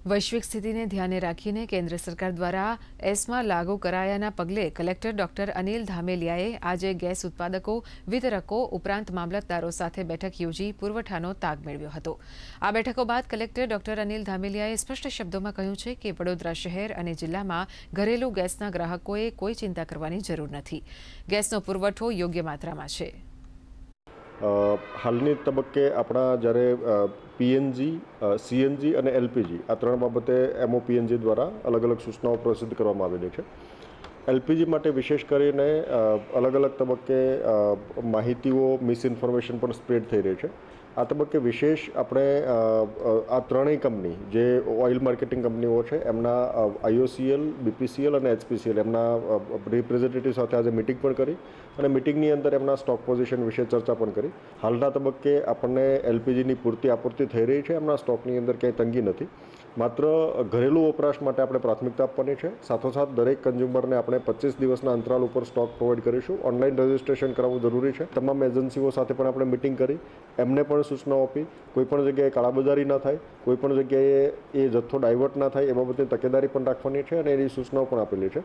વૈશ્વિક સ્થિતિને ધ્યાને રાખીને કેન્દ્ર સરકાર દ્વારા એસ્મા લાગુ કરાયાના પગલે કલેક્ટર ડોક્ટર અનિલ ધામેલિયાએ આજે ગેસ ઉત્પાદકો, વિતરકો ઉપરાંત મામલતદારો સાથે બેઠક યોજી પુરવઠાનો તાગ મેળવ્યો હતો। આ બેઠકો બાદ કલેક્ટર ડોક્ટર અનિલ ધામેલિયાએ સ્પષ્ટ શબ્દોમાં કહ્યું છે કે વડોદરા શહેર અને જિલ્લામાં ઘરેલું ગેસના ગ્રાહકોએ કોઈ ચિંતા કરવાની જરૂર નથી। ગેસનો પુરવઠો યોગ્ય માત્રામાં છે। હાલની તબક્કે આપણા જ્યારે પીએનજી, સીએનજી અને એલપીજી આ ત્રણ બાબતે એમઓપીએનજી દ્વારા અલગ અલગ સૂચનાઓ પ્રસિદ્ધ કરવામાં આવેલી છે। એલપીજી માટે વિશેષ કરીને અલગ અલગ તબક્કે માહિતીઓ, મિસઇન્ફોર્મેશન પણ સ્પ્રેડ થઈ રહી છે। આ તબક્કે વિશેષ આપણે આ ત્રણેય કંપની જે ઓઇલ માર્કેટિંગ કંપનીઓ છે એમના આઈઓસીએલ, બીપીસીએલ અને એચપીસીએલ એમના રિપ્રેઝેન્ટેટિવ સાથે આજે મિટિંગ પણ કરી અને મિટિંગની અંદર એમના સ્ટોક પોઝિશન વિશે ચર્ચા પણ કરી। હાલના તબક્કે આપણને એલપીજીની પૂરતી આપૂર્તિ થઈ રહી છે, એમના સ્ટોકની અંદર ક્યાંય તંગી નથી। માત્ર ઘરેલું વપરાશ માટે આપણે પ્રાથમિકતા આપવાની છે। સાથોસાથ દરેક કન્ઝ્યુમરને આપણે 25 દિવસના અંતરાલ ઉપર સ્ટોક પ્રોવાઈડ કરીશું। ઓનલાઈન રજિસ્ટ્રેશન કરાવવું જરૂરી છે। તમામ એજન્સીઓ સાથે પણ આપણે મિટિંગ કરી એમને પણ સૂચનાઓ આપી કોઈપણ જગ્યાએ કાળાબજારી ન થાય, કોઈપણ જગ્યાએ એ જથ્થો ડાયવર્ટ ના થાય એ બાબતની તકેદારી પણ રાખવાની છે અને એની સૂચનાઓ પણ આપેલી છે।